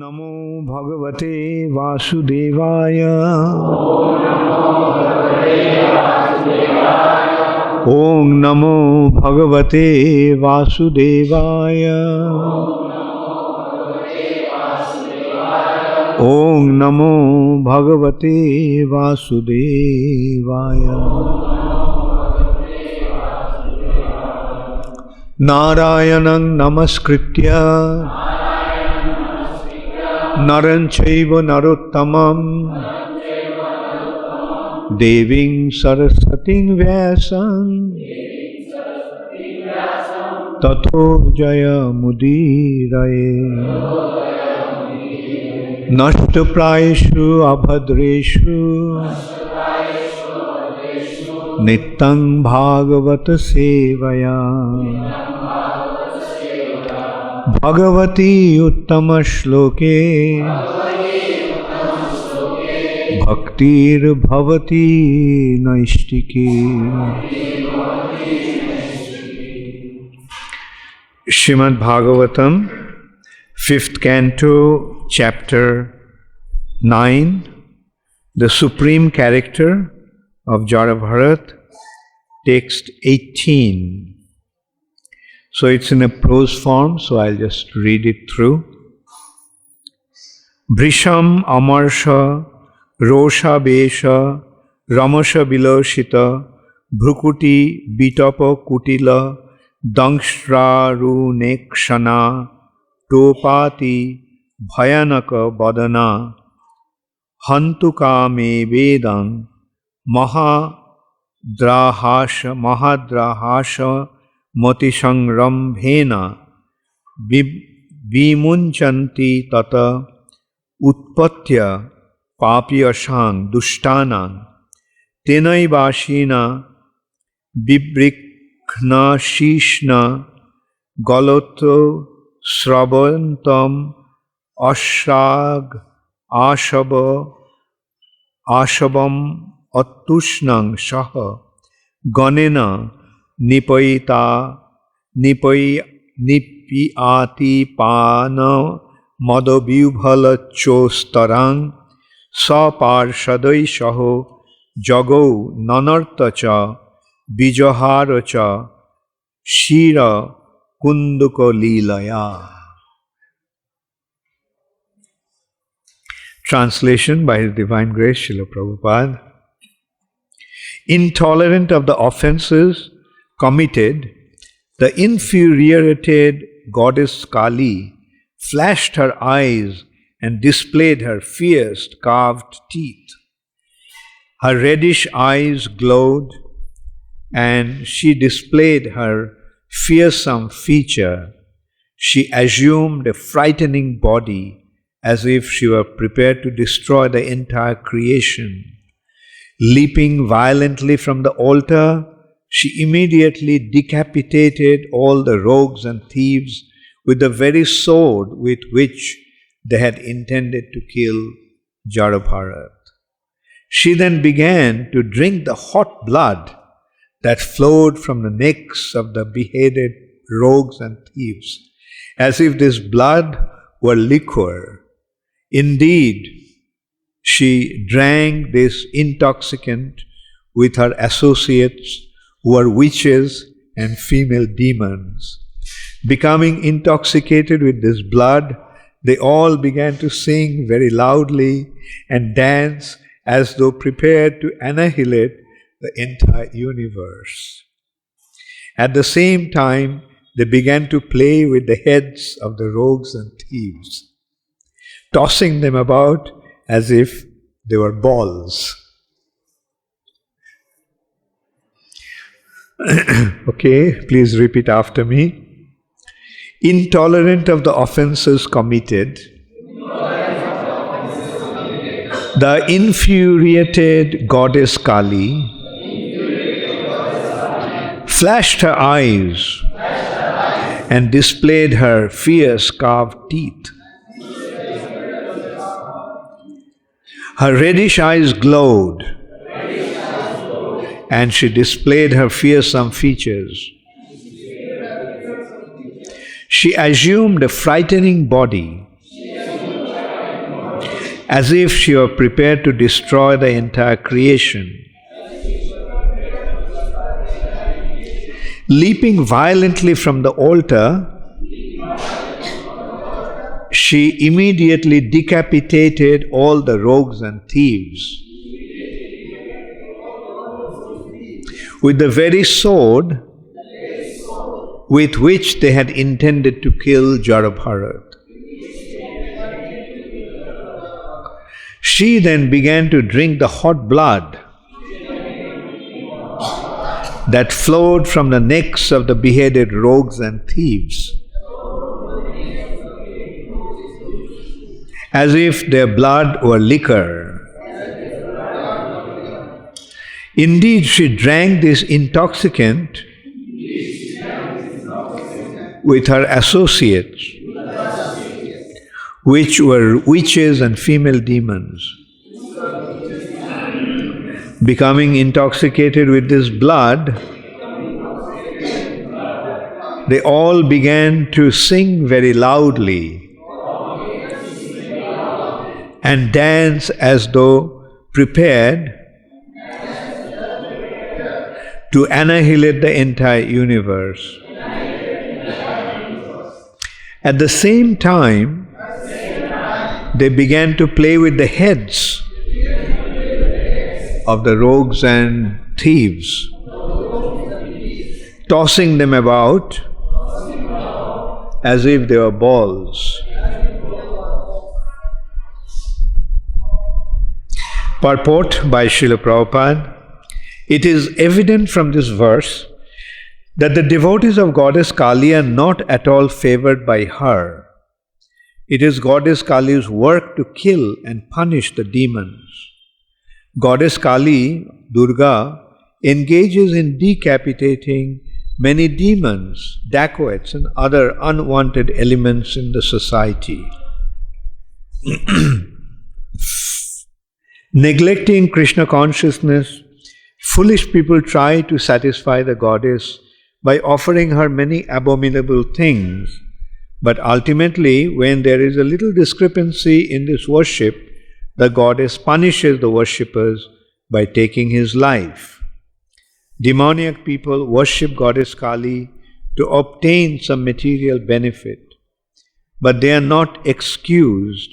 Namo Bhagavate Vasudevaya. Om Namo Bhagavate Vasudevaya. Om Namo Bhagavate Vasudevaya. Narayanam Namaskritya Naran Chaiva Narottamam Deving Saraswating Vyasam Tato Jaya Mudiraye Nashtaprayeshu Abhadreshu Nityam Bhagavata Sevaya Bhagavati Uttama Shloke Bhaktir Bhavati Naistike. Srimad Bhagavatam, 5th Canto, Chapter 9, the Supreme Character of Jarabharat, text 18. So it's in a prose form, so I'll just read it through. Brisham Amarsha Rosha Besha Ramasha-vilasita bhru-kuṭi bitapa kutila dangshrāruṇa-īkṣaṇa topati bhayanaka badana hantu-kāmevedaṁ mahāṭṭa-hāsam ati-saṁrambheṇa vimunchanti tata utpatya papiyasang dushtānaṁ tenaivāsina vivṛkṇa-śīrṣṇā galoto sravantam asṛg-āsavam ati-uṣṇam saha ganena nipīyāti-pāna-mada-vihvaloccaistarāṁ sva-pārṣadaiḥ jagau nanartaca vijaharaca śiraḥ-kanduka-līlayā. Translation by His Divine Grace Srila Prabhupada. Intolerant of the offenses committed, the infuriated goddess Kali flashed her eyes and displayed her fierce carved teeth. Her reddish eyes glowed, and she displayed her fearsome feature. She assumed a frightening body, as if she were prepared to destroy the entire creation. Leaping violently from the altar, she immediately decapitated all the rogues and thieves with the very sword with which they had intended to kill Jarabharat. She then began to drink the hot blood that flowed from the necks of the beheaded rogues and thieves, as if this blood were liquor. Indeed, she drank this intoxicant with her associates who were witches and female demons. Becoming intoxicated with this blood, they all began to sing very loudly and dance as though prepared to annihilate the entire universe. At the same time, they began to play with the heads of the rogues and thieves, tossing them about as if they were balls. Okay, please repeat after me. Intolerant of the offenses committed, the infuriated goddess Kali flashed her eyes and displayed her fierce carved teeth. Her reddish eyes glowed, and she displayed her fearsome features. She assumed a frightening body, as if she were prepared to destroy the entire creation. Leaping violently from the altar, she immediately decapitated all the rogues and thieves with the very sword with which they had intended to kill Jarabharat. She then began to drink the hot blood that flowed from the necks of the beheaded rogues and thieves, as if their blood were liquor. Indeed, she drank this intoxicant with her associates, which were witches and female demons. Becoming intoxicated with this blood, they all began to sing very loudly and dance as though prepared to annihilate the entire universe. At the same time, they began to play with the heads of the rogues and thieves, tossing them about as if they were balls. Purport by Srila Prabhupada. It is evident from this verse that the devotees of Goddess Kali are not at all favored by her. It is Goddess Kali's work to kill and punish the demons. Goddess Kali, Durga, engages in decapitating many demons, dacoits, and other unwanted elements in the society. Neglecting Krishna consciousness, foolish people try to satisfy the goddess by offering her many abominable things. But ultimately, when there is a little discrepancy in this worship, the goddess punishes the worshippers by taking his life. Demoniac people worship Goddess Kali to obtain some material benefit, but they are not excused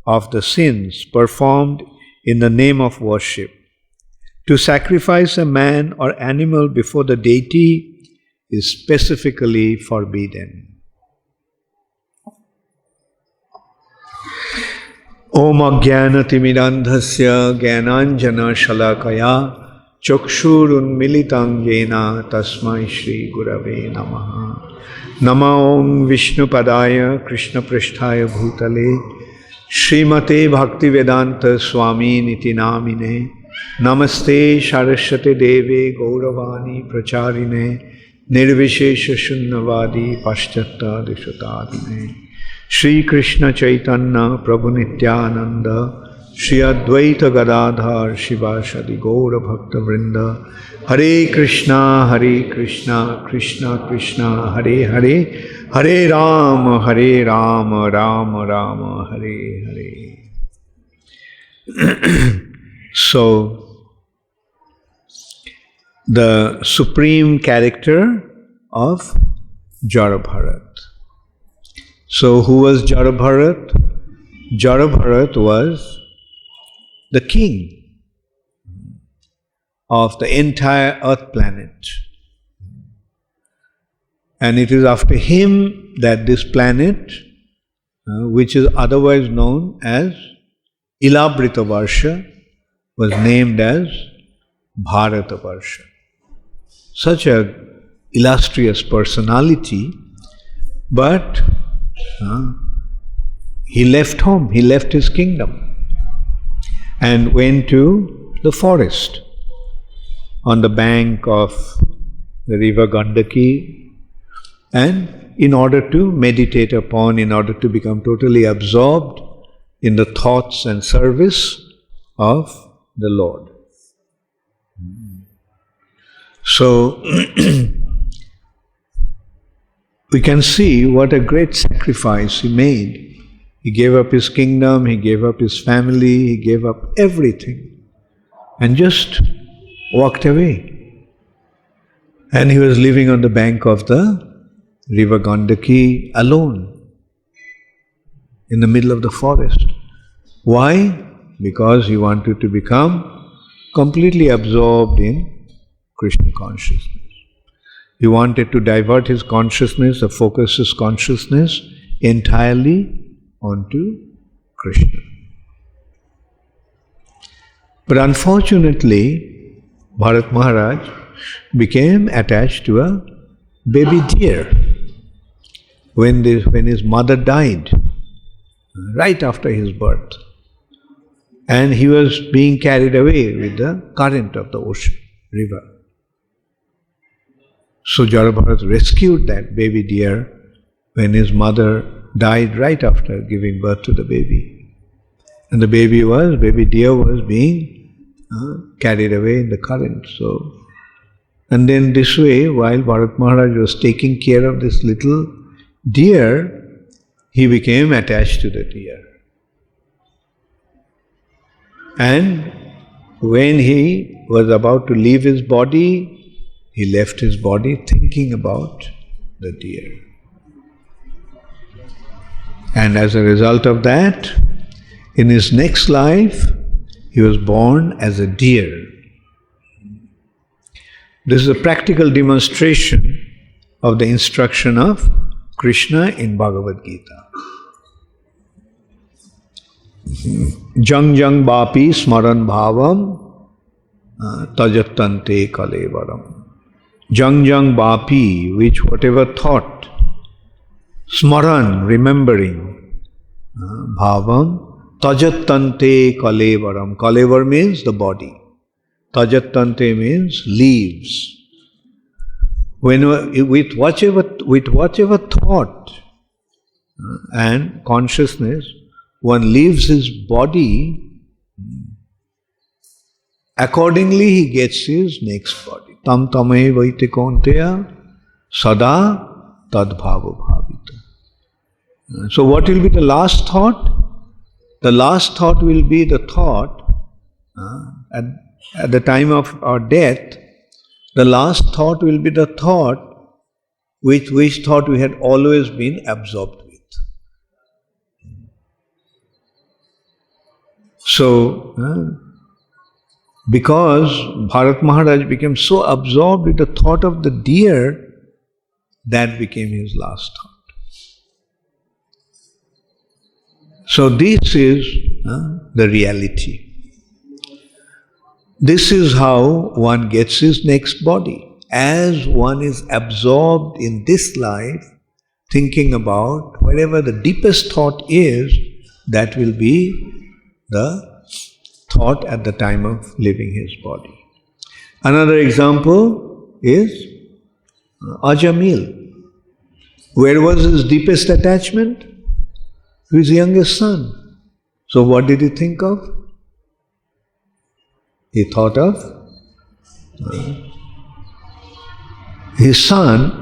of the sins performed in the name of worship. To sacrifice a man or animal before the deity is specifically forbidden. Om Ajnanatimidandhasya Jnananjana Shalakaya Chakshurunmilitam Yena Tasmai Shri Gurave Namaha. Nama Om Vishnu Padaya Krishna Prishthaya Bhutale Srimate Bhaktivedanta Swami Niti Namine Namaste Saraswate Deve Gauravani Pracharine Nirvishesha Shunnavadi Paschyatta Dishotadine Shri Krishna Chaitanya Prabhu Nityananda Shri Advaita Gadadhar Shivasadi Gaura Bhakta Vrinda Hare Krishna Krishna Krishna Hare Hare Hare Rama Rama Rama Hare Hare. So, the supreme character of Jarabharat. So, who was Jarabharat? Jarabharat was the king of the entire earth planet. And it is after him that this planet, which is otherwise known as Ilabrita-varsha, was named as Bharatavarsha. Such a illustrious personality, but he left home, he left his kingdom and went to the forest on the bank of the river Gandaki, and in order to meditate upon, in order to become totally absorbed in the thoughts and service of the Lord. So, we can see what a great sacrifice he made He gave up his kingdom, he gave up his family, he gave up everything and just walked away. And he was living on the bank of the river Gandaki alone in the middle of the forest. Why? Because he wanted to become completely absorbed in Krishna consciousness. He wanted to divert his consciousness, or focus his consciousness entirely onto Krishna. But unfortunately, Bharat Maharaj became attached to a baby deer when his mother died, right after his birth. And he was being carried away with the current of the ocean, river. So Jara Bharat rescued that baby deer when his mother died right after giving birth to the baby. And the baby deer was being carried away in the current. And then this way, while Bharat Maharaj was taking care of this little deer, he became attached to the deer. And when he was about to leave his body, he left his body thinking about the deer. And as a result of that, in his next life, he was born as a deer. This is a practical demonstration of the instruction of Krishna in Bhagavad Gita. Jang jang bapi smaran bhavam tajattante kalevaram. Jang jang bapi, which whatever thought, smaran, remembering, bhavam, tajattante kalevaram. Kalevar means the body. Tajattante means leaves. With whatever thought and consciousness one leaves his body, accordingly he gets his next body. Tam tame vaite kaunteya sada tadbhava bhavita. So what will be the last thought? The last thought will be the thought at the time of our death. The last thought will be the thought which thought we had always been absorbed with. So, because Bharat Maharaj became so absorbed with the thought of the deer, that became his last thought. So this is the reality. This is how one gets his next body. As one is absorbed in this life, thinking about whatever the deepest thought is, that will be the thought at the time of leaving his body. Another example is Ajamil. Where was his deepest attachment? To his youngest son. So what did he think of? He thought of his son,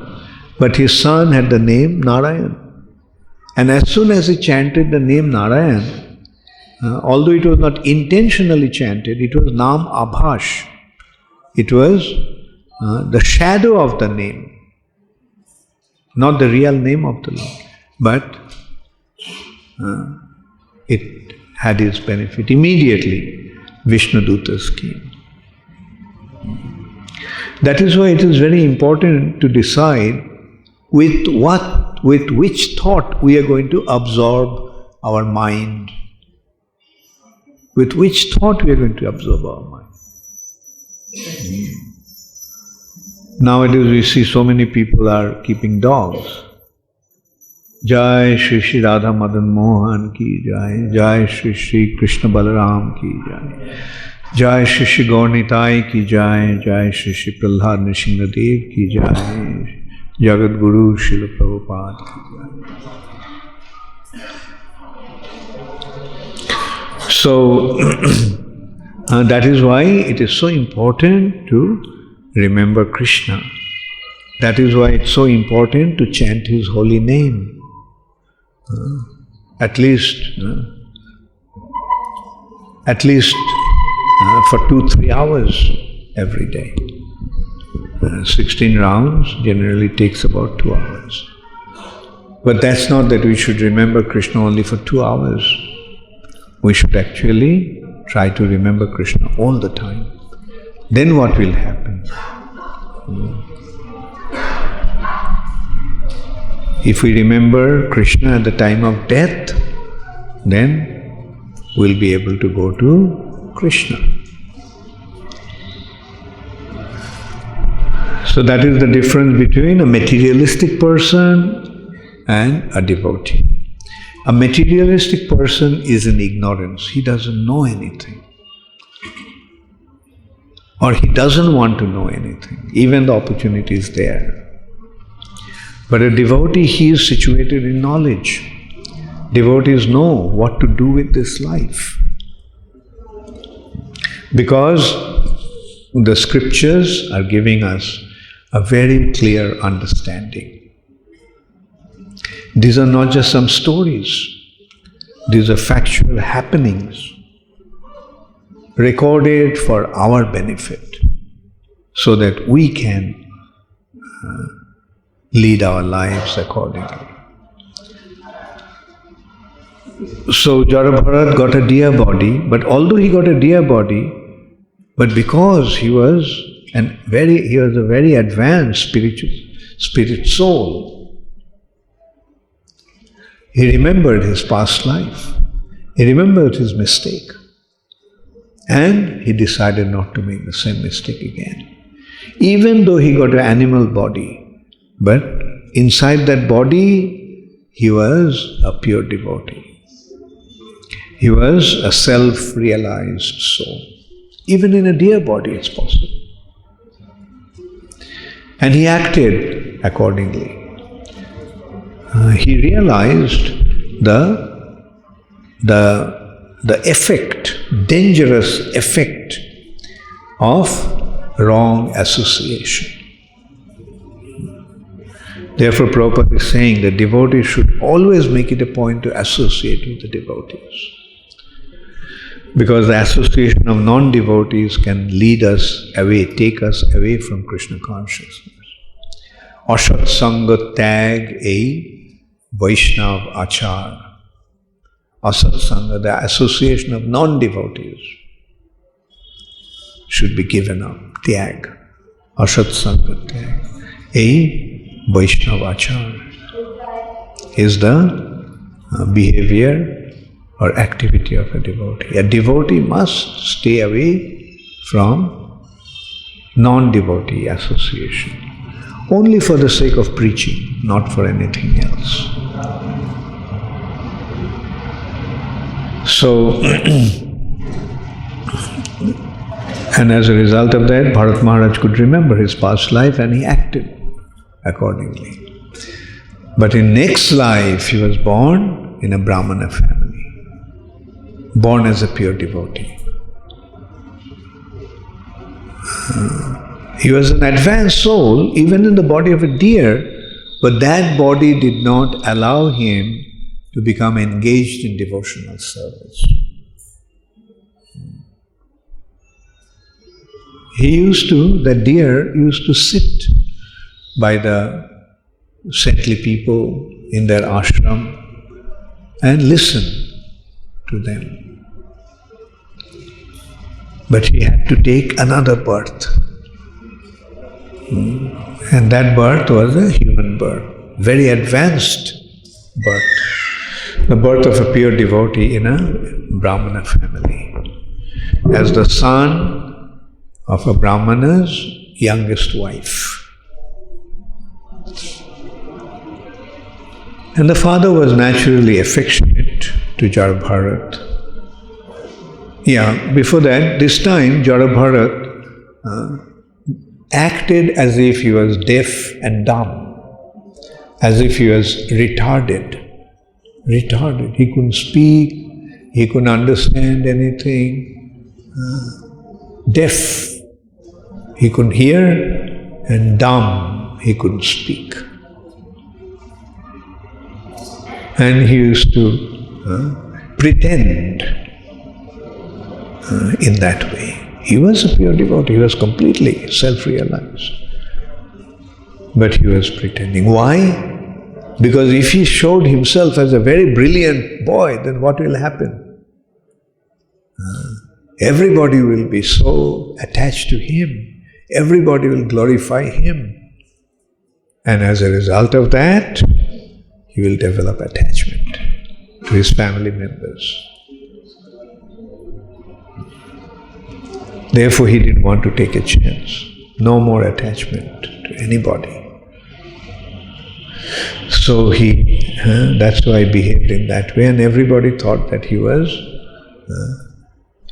but his son had the name Narayan. And as soon as he chanted the name Narayan, although it was not intentionally chanted, it was Nam Abhash. It was the shadow of the name, not the real name of the Lord. But it had its benefit. Immediately, Vishnudutas came. That is why it is very important to decide with which thought we are going to absorb our mind. With which thought we are going to absorb our mind. Nowadays we see so many people are keeping dogs. Jai Shri Shri Radha Madan Mohan ki Jai, Jai Shri Shri Krishna Balaram ki Jai, Jai Shri Shri Gaurnitai ki Jai, Jai Shri Shri Prahlad Nrsimhadev ki Jai, Jagat Guru Srila Prabhupada ki Jai. So, that is why it is so important to remember Krishna. That is why it's so important to chant His holy name. at least for 2-3 hours every day. 16 rounds generally takes about 2 hours. But that's not that we should remember Krishna only for 2 hours. We should actually try to remember Krishna all the time. Then what will happen? If we remember Krishna at the time of death, then we'll be able to go to Krishna. So that is the difference between a materialistic person and a devotee. A materialistic person is in ignorance. He doesn't know anything. Or he doesn't want to know anything, even the opportunity is there. But a devotee, he is situated in knowledge. Devotees know what to do with this life. Because the scriptures are giving us a very clear understanding. These are not just some stories. These are factual happenings recorded for our benefit so that we can lead our lives accordingly. So Jarabharat got a deer body, but although he got a deer body, but because he was a very advanced spirit soul, he remembered his past life, he remembered his mistake, and he decided not to make the same mistake again. Even though he got an animal body, but inside that body, he was a pure devotee. He was a self-realized soul. Even in a deer body, it's possible. And he acted accordingly. He realized the effect, dangerous effect of wrong association. Therefore, Prabhupada is saying that devotees should always make it a point to associate with the devotees. Because the association of non-devotees can lead us away, take us away from Krishna consciousness. Asat-sanga tag a Vaishnav achar. Asat-sanga, the association of non-devotees, should be given up. Tyag. Asat-sanga tag. A Vaishnava achar is the behavior or activity of a devotee. A devotee must stay away from non-devotee association, only for the sake of preaching, not for anything else. So, and as a result of that, Bharat Maharaj could remember his past life and he acted accordingly. But in next life, he was born in a Brahmana family, born as a pure devotee. He was an advanced soul, even in the body of a deer, but that body did not allow him to become engaged in devotional service. The deer used to sit by the saintly people in their ashram and listen to them. But he had to take another birth. And that birth was a human birth, very advanced birth. The birth of a pure devotee in a Brahmana family, as the son of a Brahmana's youngest wife. And the father was naturally affectionate to Jarabharat. Before that, this time Jarabharat acted as if he was deaf and dumb, as if he was retarded. He couldn't speak, he couldn't understand anything. Deaf, he couldn't hear, and dumb, he couldn't speak. And he used to pretend in that way. He was a pure devotee, he was completely self-realized. But he was pretending. Why? Because if he showed himself as a very brilliant boy, then what will happen? Everybody will be so attached to him. Everybody will glorify him. And as a result of that, he will develop attachment to his family members. Therefore, he didn't want to take a chance. No more attachment to anybody. So that's why he behaved in that way, and everybody thought that he was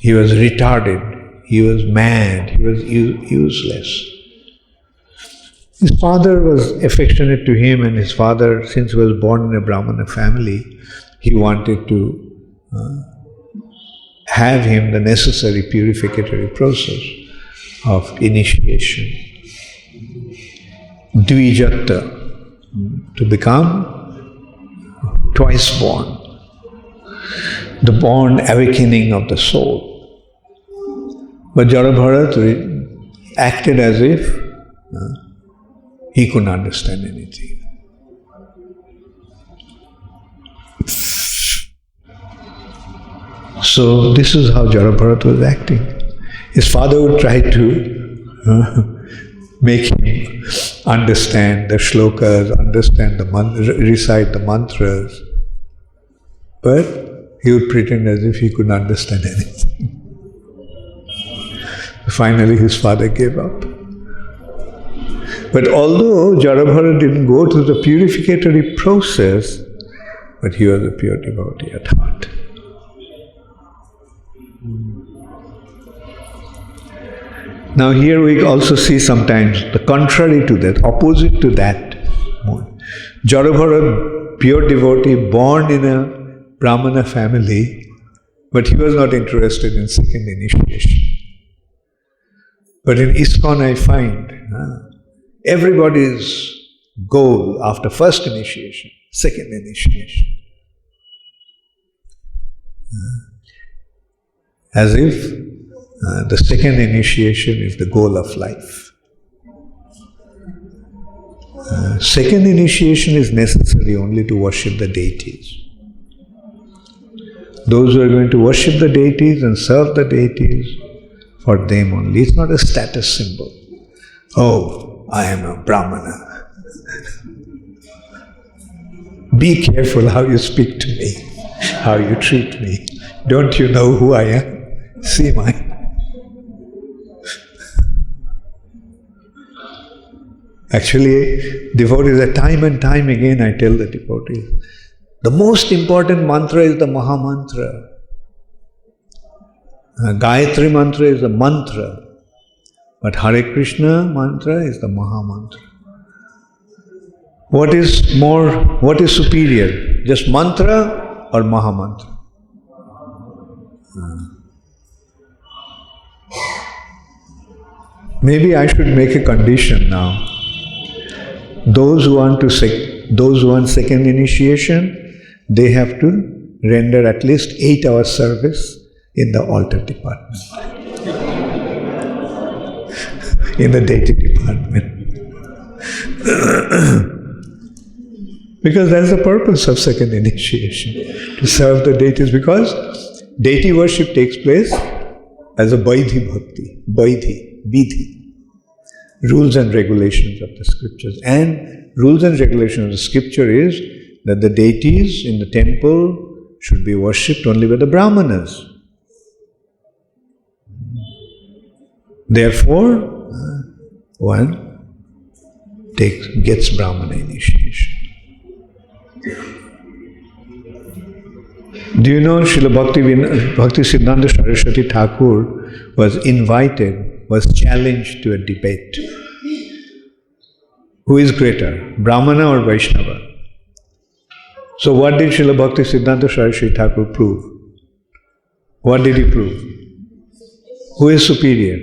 retarded, he was mad, he was useless. His father was affectionate to him, and his father, since he was born in a Brahmana family, he wanted to have him the necessary purificatory process of initiation. Dvijata, to become twice born, the born awakening of the soul. But Jarabharat acted as if he couldn't understand anything. So this is how Jarabharat was acting. His father would try to make him understand the shlokas, understand the recite the mantras, but he would pretend as if he couldn't understand anything. Finally, his father gave up. But although Jarabhara didn't go through the purificatory process, but he was a pure devotee at heart. Now here we also see sometimes the contrary to that, opposite to that. Jarabhara, pure devotee, born in a Brahmana family, but he was not interested in second initiation. But in ISKCON I find everybody's goal after first initiation, second initiation. As if the second initiation is the goal of life. Second initiation is necessary only to worship the deities. Those who are going to worship the deities and serve the deities, for them only. It's not a status symbol. Oh, I am a Brahmana. Be careful how you speak to me, how you treat me. Don't you know who I am? See my... Actually, devotees, time and time again I tell the devotees, the most important mantra is the Maha Mantra. Gayatri mantra is the mantra, but Hare Krishna mantra is the Maha Mantra. What is superior? Just mantra or Maha Mantra? Maybe I should make a condition now. Those who want second initiation, they have to render at least 8 hours service in the altar department, in the deity department. Because that's the purpose of second initiation, to serve the deities, because deity worship takes place as a Vaidhi Bhakti, Vidhi, rules and regulations of the scriptures. And rules and regulations of the scripture is that the deities in the temple should be worshipped only by the Brahmanas. Therefore, one gets Brahmana initiation. Do you know Srila Bhakti Siddhanta Saraswati Thakur was challenged to a debate. Who is greater, Brahmana or Vaishnava? So what did Srila Bhakti Siddhanta Saraswati Thakur prove? What did he prove? Who is superior?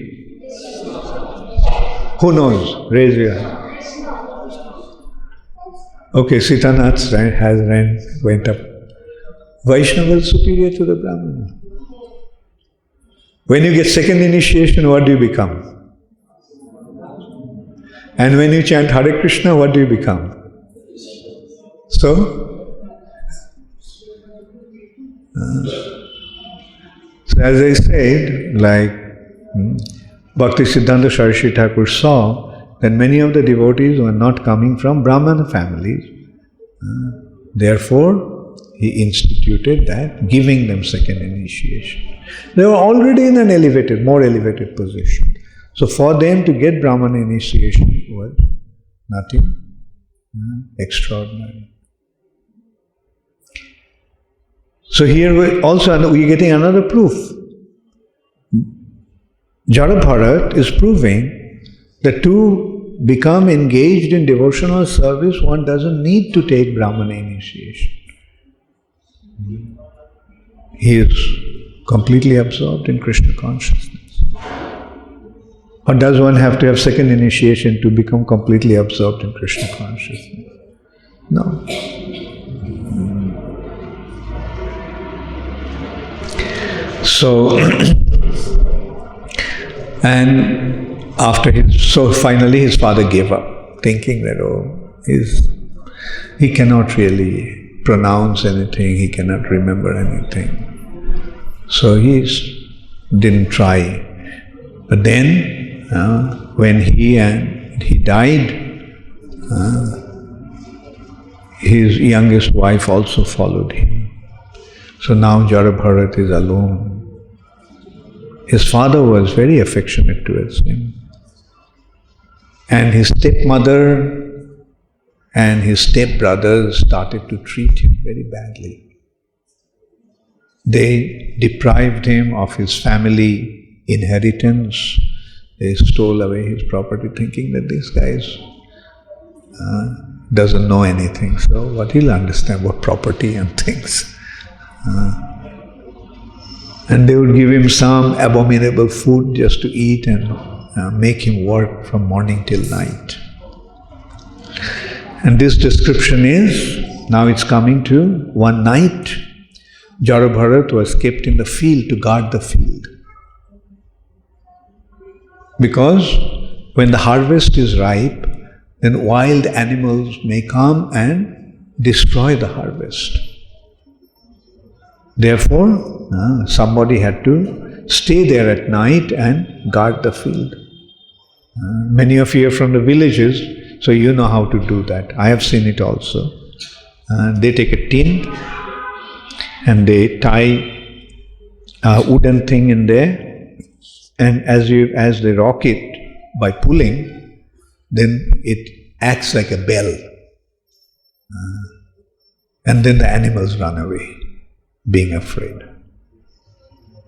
Who knows? Raise your hand. Okay, Sitanath's hand went up. Vaishnava is superior to the Brahmana. When you get second initiation, what do you become? And when you chant Hare Krishna, what do you become? So as I said, like Bhakti Siddhanta Saraswati Thakur saw that many of the devotees were not coming from Brahmana families. Therefore, he instituted that, giving them second initiation. They were already in an elevated, more elevated position. So for them to get Brahmana initiation was nothing extraordinary. So here we're getting another proof. Jada Bharat is proving that to become engaged in devotional service, one doesn't need to take Brahmana initiation. He is completely absorbed in Krishna consciousness. Or does one have to have second initiation to become completely absorbed in Krishna consciousness? No. So, and finally his father gave up, thinking that he cannot really pronounce anything, he cannot remember anything. So he didn't try. But then, when he died, his youngest wife also followed him. So now Jada Bharat is alone. His father was very affectionate towards him. And his stepmother and his stepbrothers started to treat him very badly. They deprived him of his family inheritance. They stole away his property, thinking that this guy doesn't know anything, so what he'll understand about property and things. And they would give him some abominable food just to eat and make him work from morning till night. And this description is, now it's coming to one night, Jada Bharat was kept in the field to guard the field. Because when the harvest is ripe, then wild animals may come and destroy the harvest. Therefore, somebody had to stay there at night and guard the field. Many of you are from the villages, so you know how to do that. I have seen it also. They take a tin and they tie a wooden thing in there, and as they rock it by pulling, then it acts like a bell. And then the animals run away, being afraid.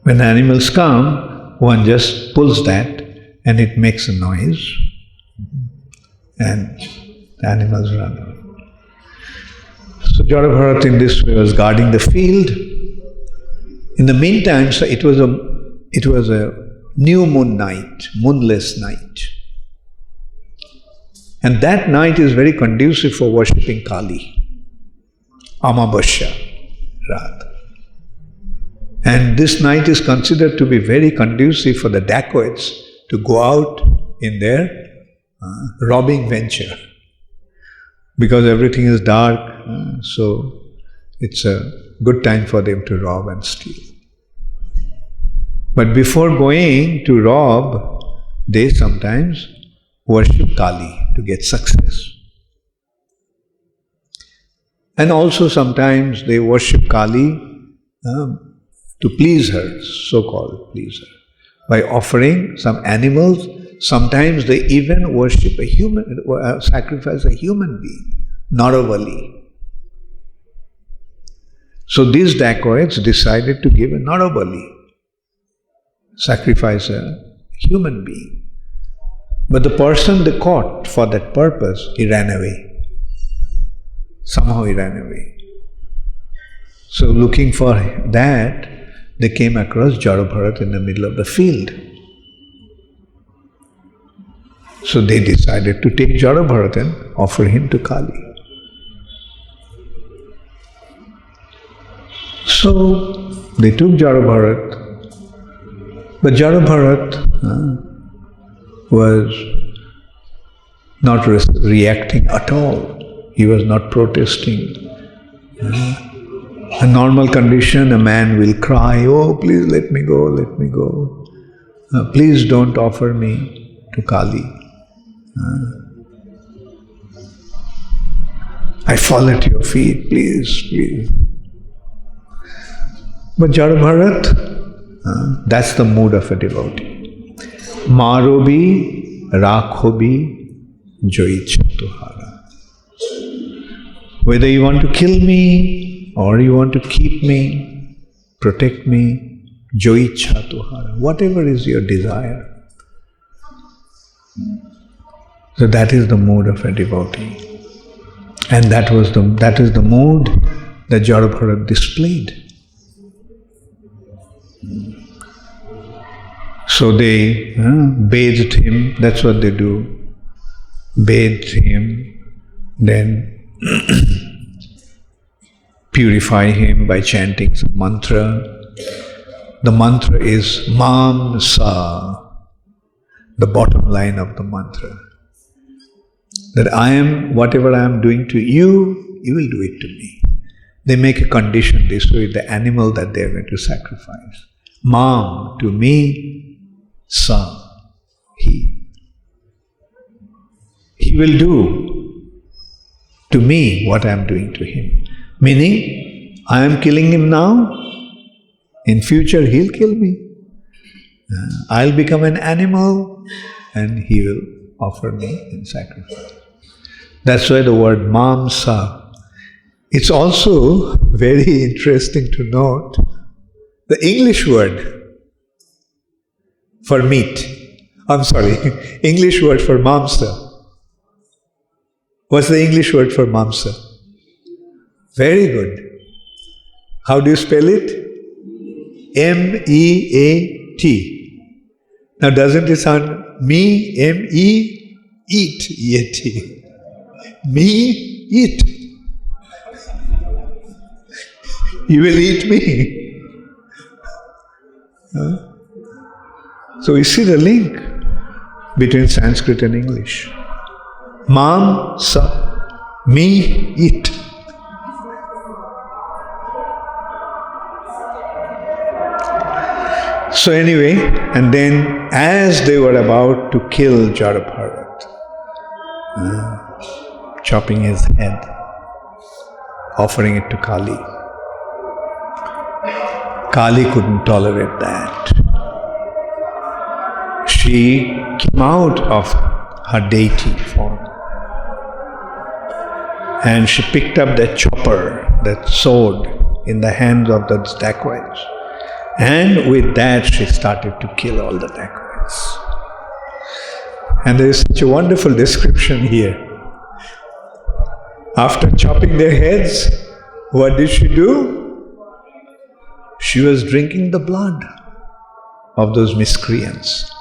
When the animals come, one just pulls that and it makes a noise and the animals run away. So Jada Bharat in this way was guarding the field. In the meantime, so it was a new moon night, moonless night. And that night is very conducive for worshipping Kali, Amavasya Rat. And this night is considered to be very conducive for the dacoits to go out in their robbing venture. Because everything is dark, so it's a good time for them to rob and steal. But before going to rob, they sometimes worship Kali to get success. And also sometimes they worship Kali to please her, so-called please her, by offering some animals. Sometimes they even worship sacrifice a human being, Naravali. So these dacoits decided to give a Naravali, sacrifice a human being. But the person they caught for that purpose, he ran away. Somehow he ran away. So looking for that, they came across Jada Bharat in the middle of the field. So they decided to take Jada Bharat and offer him to Kali. So they took Jarabharat, but Jarabharat was not reacting at all. He was not protesting. A normal condition, a man will cry, "Oh, please let me go, let me go. Please don't offer me to Kali. I fall at your feet, please, please." But Jarabharat, that's the mood of a devotee. Marobi, rakhobi, joicha tuhara. Whether you want to kill me or you want to keep me, protect me, joicha tuhara, whatever is your desire. So that is the mood of a devotee. And that is the mood that Jarabharat displayed. So they bathed him, that's what they do. Bathed him, then purify him by chanting some mantra. The mantra is Mam Sa, the bottom line of the mantra. That whatever I am doing to you, you will do it to me. They make a condition this way, the animal that they are going to sacrifice. Mam, to me, Sa, he. He will do to me what I am doing to him. Meaning, I am killing him now, in future he'll kill me. I'll become an animal and he will offer me in sacrifice. That's why the word Mamsa. It's also very interesting to note the English word for meat. English word for Mamsa. What's the English word for Mamsa? Very good. How do you spell it? M-E-A-T. Now doesn't it sound me, M-E, eat, E-A-T. Me, eat. You will eat me. So you see the link between Sanskrit and English. Mam, sa, me, eat. So anyway, and then as they were about to kill Jarabharat, chopping his head, offering it to Kali, Kali couldn't tolerate that. She came out of her deity form and she picked up that chopper, that sword in the hands of the dacoits. And with that she started to kill all the dacoits. And there is such a wonderful description here. After chopping their heads, what did she do? She was drinking the blood of those miscreants.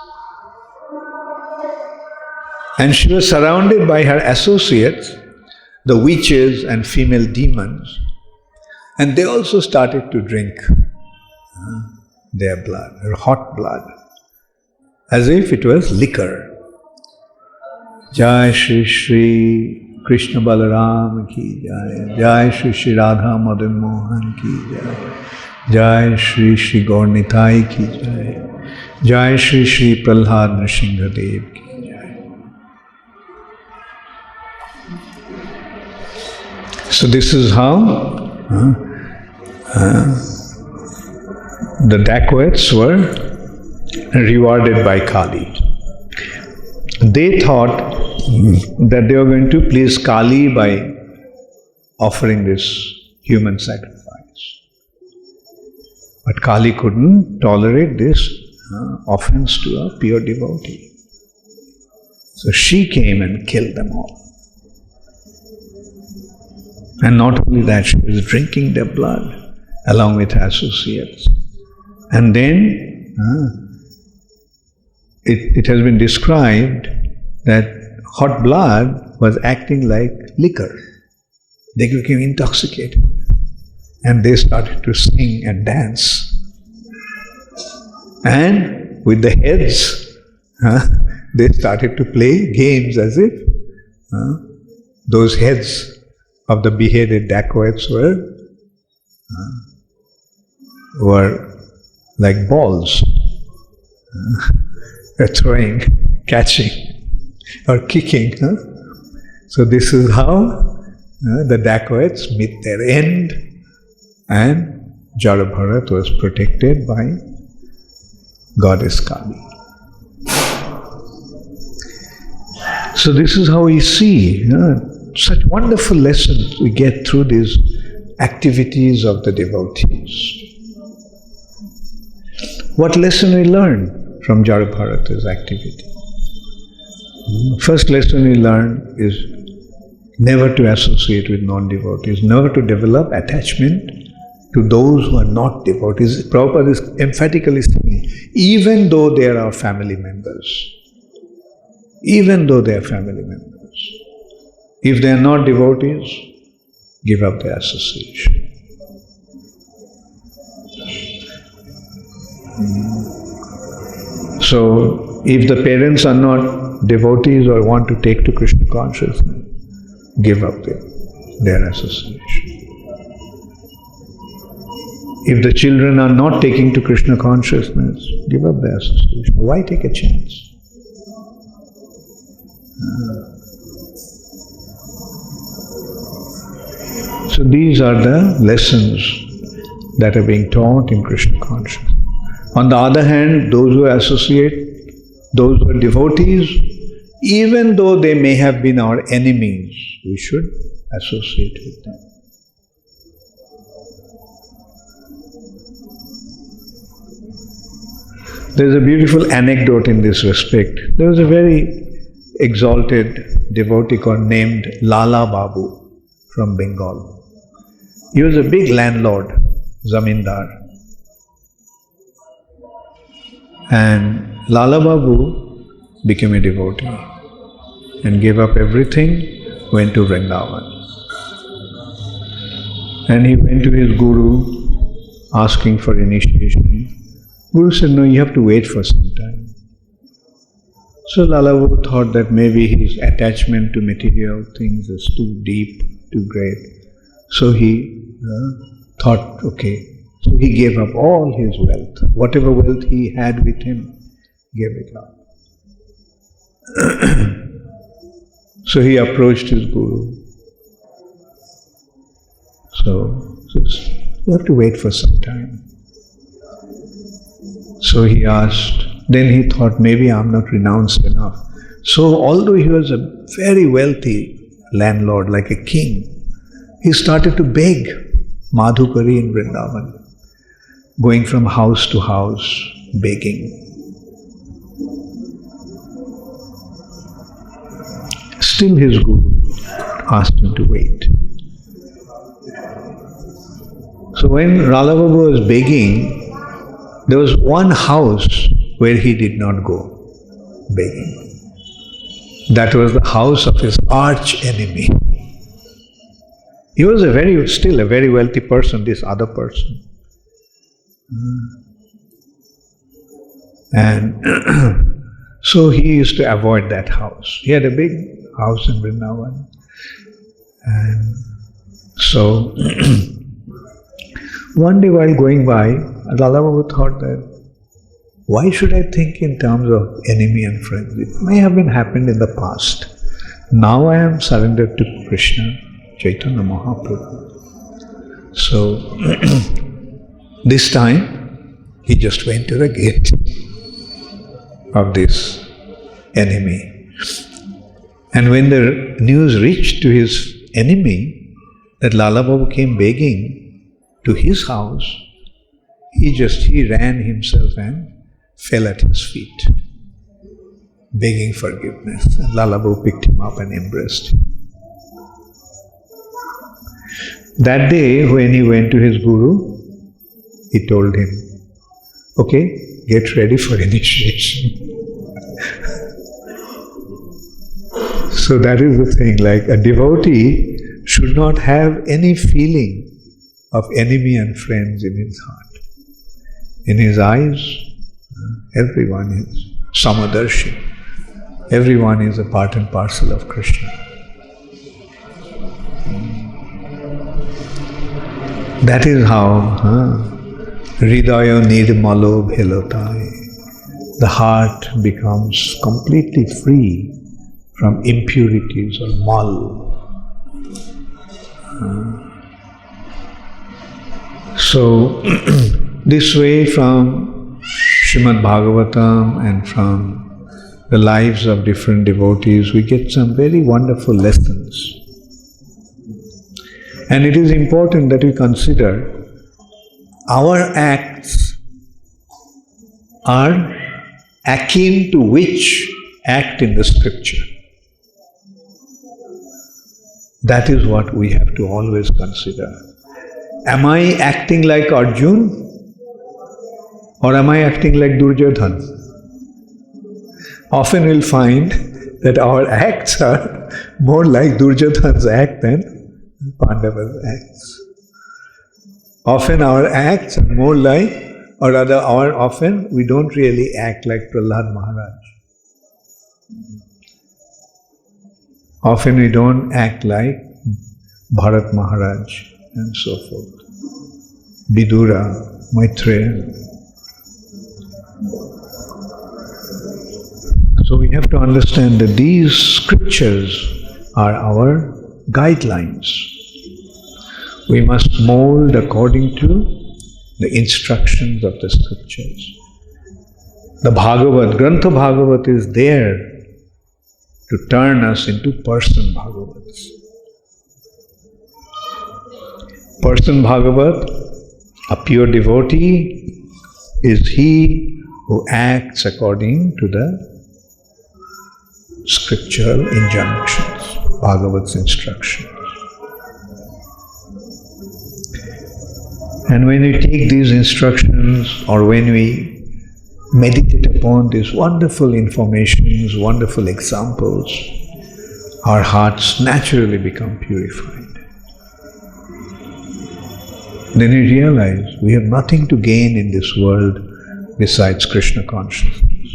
And she was surrounded by her associates, the witches and female demons, and they also started to drink their blood, her hot blood, as if it was liquor. Jai Shri Shri Krishna Balaram ki Jai, Jai Shri Shri Radha Madan Mohan ki Jai, Jai Shri Shri Gaur Nitai ki Jai, Jai Shri Shri Prahlad Nrsimha Dev ki Jai. So this is how the dacoits were rewarded by Kali. They thought that they were going to please Kali by offering this human sacrifice. But Kali couldn't tolerate this offense to a pure devotee. So she came and killed them all. And not only that, she was drinking their blood along with her associates. And then it has been described that hot blood was acting like liquor. They became intoxicated. And they started to sing and dance. And with the heads, they started to play games as if those heads of the beheaded dacoits were like balls. Throwing, catching, or kicking. So this is how the dacoits meet their end, and Jarabharat was protected by Goddess Kali. So this is how we see such wonderful lessons we get through these activities of the devotees. What lesson we learn from Jarabharata's activity? First lesson we learn is never to associate with non-devotees, never to develop attachment to those who are not devotees. Prabhupada is emphatically saying, even though they are our family members, even though they are family members, if they are not devotees, give up the association. So, if the parents are not devotees or want to take to Krishna consciousness, give up their association. If the children are not taking to Krishna consciousness, give up the association. Why take a chance? So these are the lessons that are being taught in Krishna consciousness. On the other hand, those who associate, those who are devotees, even though they may have been our enemies, we should associate with them. There is a beautiful anecdote in this respect. There was a very exalted devotee named Lala Babu from Bengal. He was a big landlord, zamindar. And Lala Babu became a devotee and gave up everything, went to Vrindavan. And he went to his guru asking for initiation. Guru said, no, you have to wait for some time. So Lala Babu thought that maybe his attachment to material things is too deep, too great. So he thought, okay. So he gave up all his wealth. Whatever wealth he had with him, gave it up. So he approached his guru. So you have to wait for some time. So he asked, then he thought, maybe I'm not renounced enough. So although he was a very wealthy landlord, like a king, he started to beg Madhukari in Vrindavan, going from house to house, begging. Still his guru asked him to wait. So when Lala Babu was begging, there was one house where he did not go begging. That was the house of his arch enemy. He was still a very wealthy person, this other person. And so he used to avoid that house. He had a big house in Vrindavan. And so one day while going by, Lala Babu thought that, why should I think in terms of enemy and friends? It may have been happened in the past. Now I am surrendered to Krishna, Chaitanya Mahaprabhu. So this time he just went to the gate of this enemy. And when the news reached to his enemy that Lala Babu came begging to his house, he ran himself and fell at his feet, begging forgiveness. And Lala Babu picked him up and embraced him. That day, when he went to his guru, he told him, okay, get ready for initiation. So that is the thing, like a devotee should not have any feeling of enemy and friends in his heart. In his eyes, everyone is samadarshi. Everyone is a part and parcel of Krishna. That is how hridaya nirmalo bhelotai. The heart becomes completely free from impurities or mal. So, this way from Srimad Bhagavatam and from the lives of different devotees, we get some very wonderful lessons. And it is important that we consider our acts are akin to which act in the scripture. That is what we have to always consider. Am I acting like Arjun or am I acting like Duryodhana? Often we'll find that our acts are more like Duryodhana's act than Pandava's acts. Often our acts are more like, or rather often we don't really act like Prahlad Maharaj. Often we don't act like Bharat Maharaj and so forth. Vidura, Maitreya. So we have to understand that these scriptures are our guidelines. We must mold according to the instructions of the scriptures. The Bhagavat, Grantha Bhagavat is there to turn us into person Bhagavats. Person Bhagavat, a pure devotee, is he who acts according to the scriptural injunctions, Bhagavat's instructions. And when we take these instructions or when we meditate upon these wonderful informations, wonderful examples, our hearts naturally become purified. Then we realize we have nothing to gain in this world besides Krishna consciousness.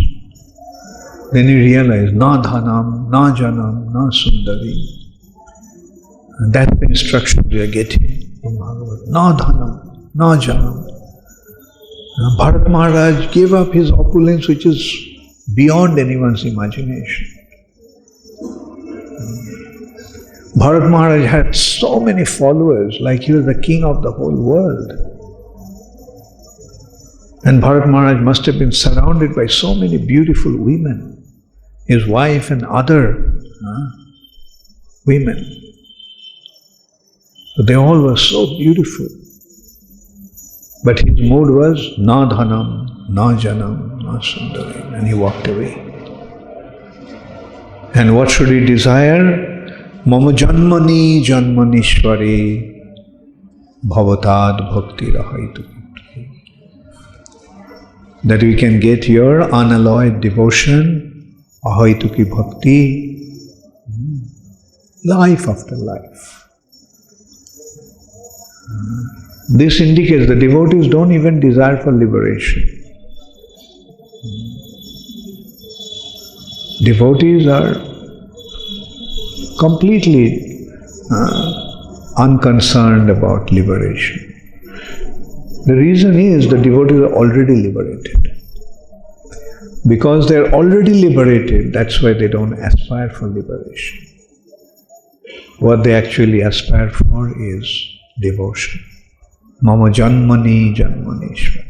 Then we realize, na dhanam, na janam, na sundari. And that's the instruction we are getting from Bhagavad. Na dhanam, na janam. Bharat Maharaj gave up his opulence which is beyond anyone's imagination. Bharat Maharaj had so many followers, like he was the king of the whole world. And Bharat Maharaj must have been surrounded by so many beautiful women, his wife and other women. So they all were so beautiful. But his mood was na dhanam, na janam, na sundaram, and he walked away. And what should he desire? Mama janmani janmanishwari bhavatad bhakti rahaitu. That we can get your unalloyed devotion, ahaituki bhakti, life after life. This indicates the devotees don't even desire for liberation. Devotees are completely unconcerned about liberation. The reason is the devotees are already liberated. Because they are already liberated, that's why they don't aspire for liberation. What they actually aspire for is devotion. Mama janmani janmanishwari.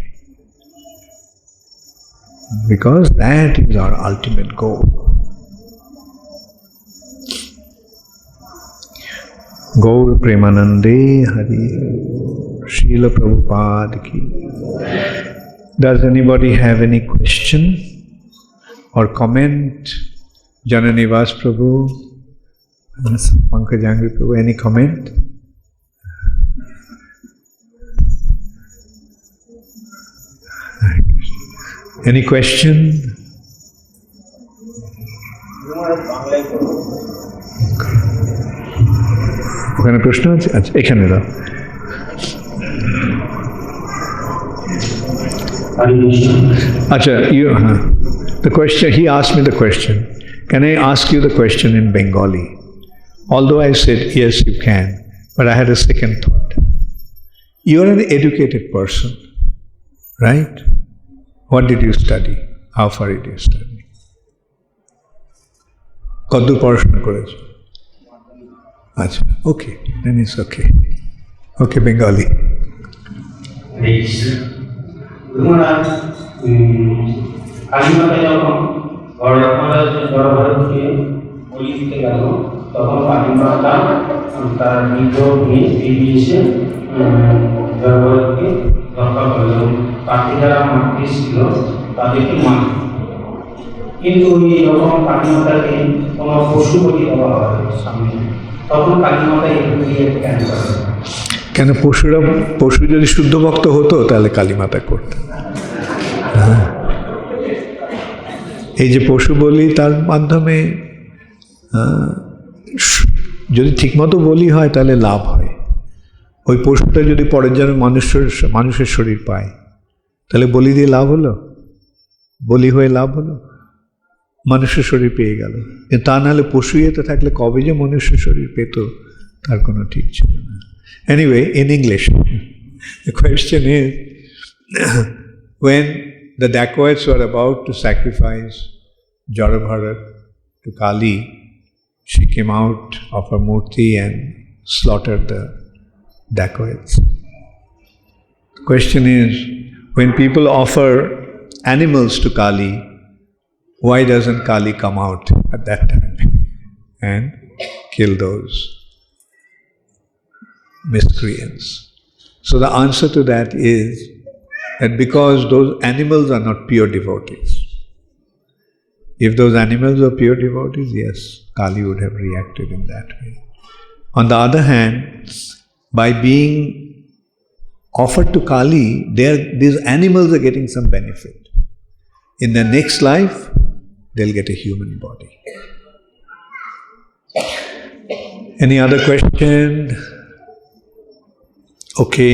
Because that is our ultimate goal. Gaur Premanande Hari Srila Prabhupada ki. Does anybody have any question or comment? Jananivas Prabhu, Pankajangri Prabhu, any comment? Any question? ওখানে প্রশ্ন আছে? আচ্ছা, এখানে দাও। Acha, the question, he asked me the question. Can I ask you the question in Bengali? Although I said, yes, you can, but I had a second thought. You are an educated person, right? What did you study? How far did you study? কতদূর পড়াশোনা করেছো? আচ্ছা, okay, then it's okay. Okay, Bengali. তখন কালীমাতা তার বিগ্রহ নিয়ে এগিয়ে এসে জগৎকে রক্ষা করল। পাখি যারা মাটি ছিল তাদেরকে মার, কিন্তু যখন কালীমাতাকে কোনো পশু বলি দেওয়া হয় সামনে, তখন কালীমাতা একটু দিয়ে জ্ঞান করে। কেন পশু যদি শুদ্ধ ভক্ত হতো তাহলে কালীমাতা করত। এই যে পশু বলি, তার মাধ্যমে যদি ঠিকমতো বলি হয় তাহলে লাভ হয়। ওই পশুটা যদি পরের জন্য মানুষের শরীর পায় তাহলে বলি দিয়ে লাভ হলো, বলি হয়ে লাভ হলো, মানুষের শরীর পেয়ে গেল। কিন্তু তা নাহলে পশু ইয়েতে থাকলে কবে যে মনুষ্য শরীর পেত তার কোনো ঠিক ছিল না। Anyway, in English, the question is, when the dacoits were about to sacrifice Jarabharat to Kali, she came out of her murti and slaughtered the dacoits. The question is, when people offer animals to Kali, why doesn't Kali come out at that time and kill those miscreants? So the answer to that is that because those animals are not pure devotees. If those animals were pure devotees, yes, Kali would have reacted in that way. On the other hand, by being offered to Kali, these animals are getting some benefit. In the next life, they'll get a human body. Any other question? Okay.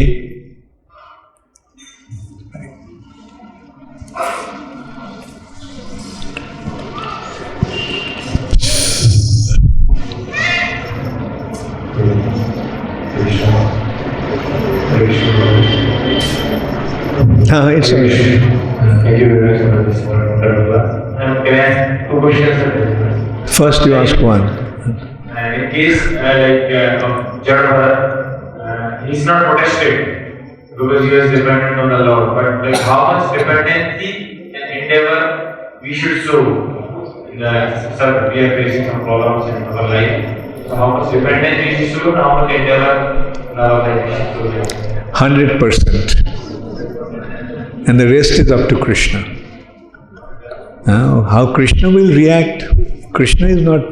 It's okay. Thank you very much for this wonderful class. Can I ask two questions? First you ask one. In case of Jarabharat, he's not protested because he was dependent on the Lord. But how much dependency and endeavor we should show in the service? We are facing some problems in our life. So how much dependence we should show and how much endeavor in our life we should show? 100%. And the rest is up to Krishna. Now, how Krishna will react? Krishna is not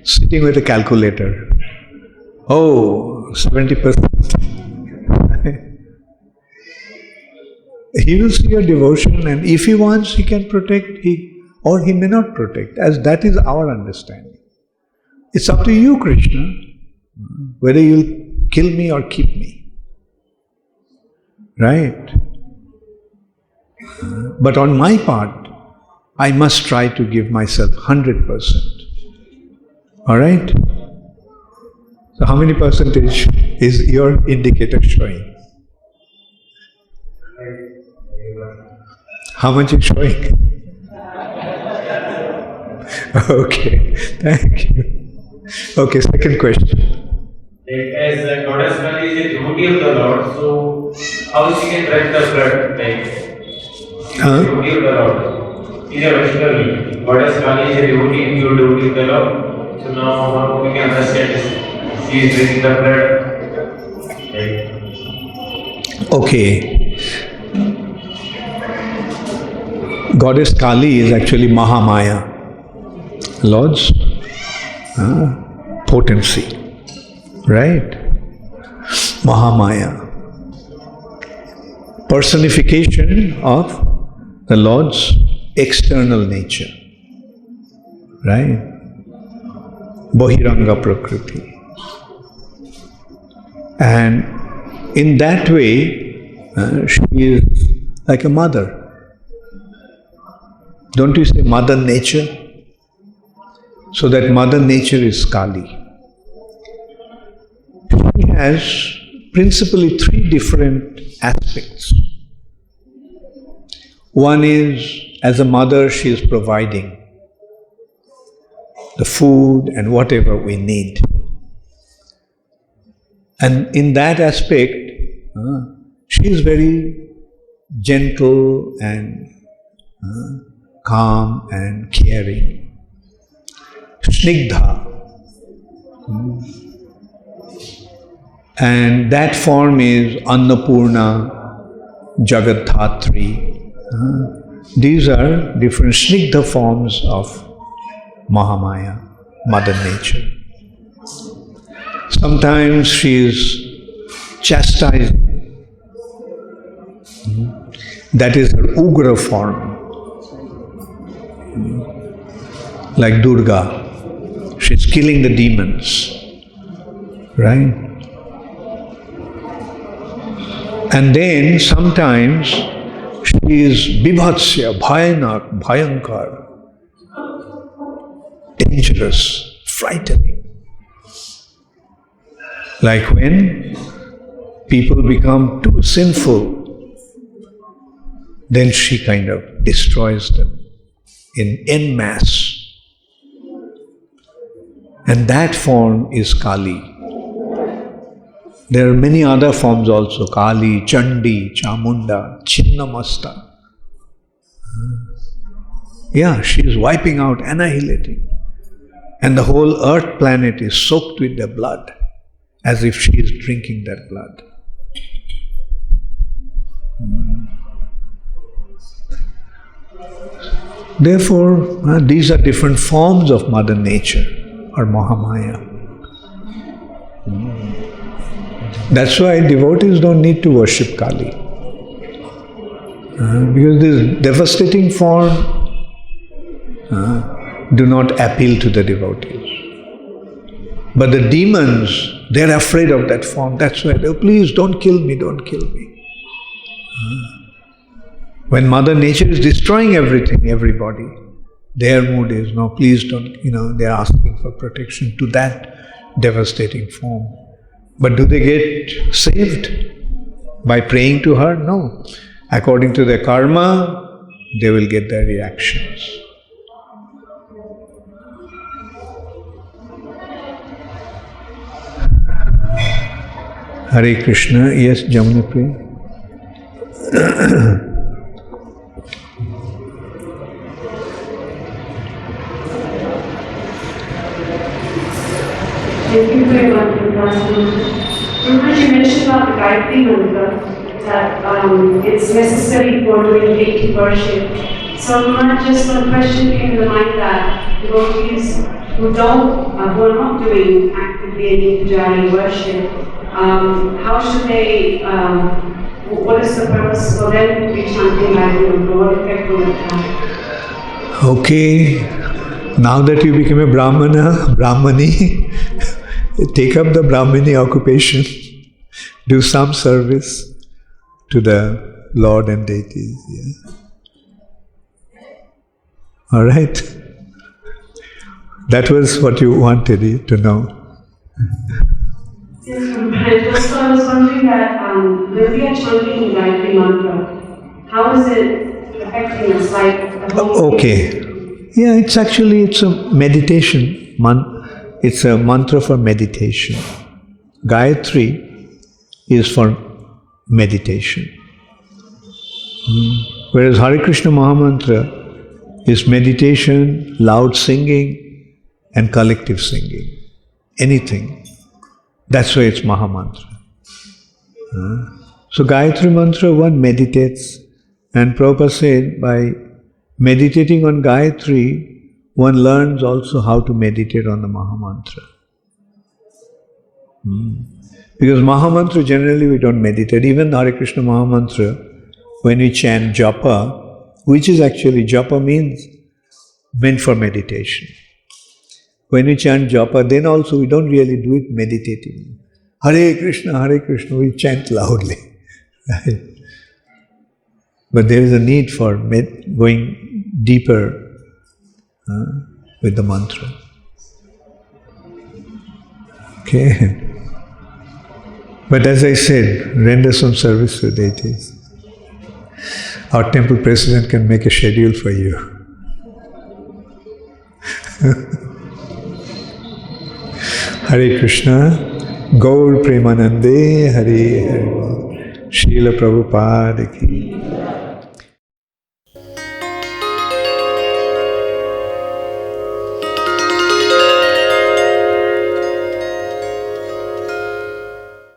sitting with a calculator. Oh, 70%. He will see your devotion, and if he wants, he can protect, or he may not protect, as that is our understanding. It's up to you, Krishna, whether you'll kill me or keep me. Right? But on my part, I must try to give myself 100%. Alright? So how many percentage is your indicator showing? How much is showing? Okay, thank you. Okay, second question. As Goddess Kali is a devotee of the Lord, so how she can drag the blood? Devotee of the Lord. Is a Vaishnava. Goddess Kali is a devotee, pure devotee of the Lord. So now how we can understand this? She is drinking the blood. Okay. Goddess Kali is actually Mahamaya, Lord's potency, right? Mahamaya, personification of the Lord's external nature, right? Bahiranga Prakriti. And in that way, she is like a mother Don't you say Mother Nature? So that Mother Nature is Kali. She has principally three different aspects. One is, as a mother, she is providing the food and whatever we need. And in that aspect, she is very gentle and calm and caring. Snigdha. And that form is Annapurna, Jagadhatri. These are different Snigdha forms of Mahamaya, Mother Nature. Sometimes she is chastising. That is her Ugra form. Like Durga. She's killing the demons. Right? And then sometimes she is Bibhatsya, Bhayanak, Bhayankar. Dangerous, frightening. Like when people become too sinful, then she kind of destroys them en masse. And that form is Kali. There are many other forms also, Kali, Chandi, Chamunda, Chinnamasta. Yeah, she is wiping out, annihilating. And the whole earth planet is soaked with their blood, as if she is drinking that blood. Therefore, these are different forms of Mother Nature or Mahamaya. That's why devotees don't need to worship Kali. Because this devastating form do not appeal to the devotees. But the demons, they're afraid of that form. That's why they, please don't kill me, don't kill me. When Mother Nature is destroying everything, everybody, their mood is, no, please don't, they're asking for protection to that devastating form. But do they get saved by praying to her? No. According to their karma, they will get their reactions. Hare Krishna. Yes, Jamuna Priya. Thank you very much for the question. Maharaj, you mentioned about the Gayatri mantra, that it's necessary for doing deity worship. So Maharaj, just one question came to mind that devotees who are not doing actively any pujari worship, how should they, what is the purpose for them to be chanting Gayatri mantra? What effect will it have? Okay, now that you became a Brahmani, take up the Brahmini occupation, do some service to the Lord and deities. Yeah. All right? That was what you wanted to know. Yes, also I was wondering that when we are chanting Gayatri mantra, how is it affecting us? Okay. Yeah, it's a meditation. It's a mantra for meditation. Gayatri is for meditation. Whereas Hare Krishna Mahamantra is meditation, loud singing, and collective singing. Anything. That's why it's Mahamantra. So Gayatri Mantra, one meditates, and Prabhupada said by meditating on Gayatri, one learns also how to meditate on the Mahamantra. Because Mahamantra generally we don't meditate. Even Hare Krishna Mahamantra, when we chant japa, which is actually, japa means meant for meditation. When we chant japa, then also we don't really do it meditating. Hare Krishna, we chant loudly. Right? But there is a need for deeper with the mantra. Okay. But as I said, render some service to deities. Our temple president can make a schedule for you. Hare Krishna, Gaur Premanande, Hare Hare, Srila Prabhupada ki.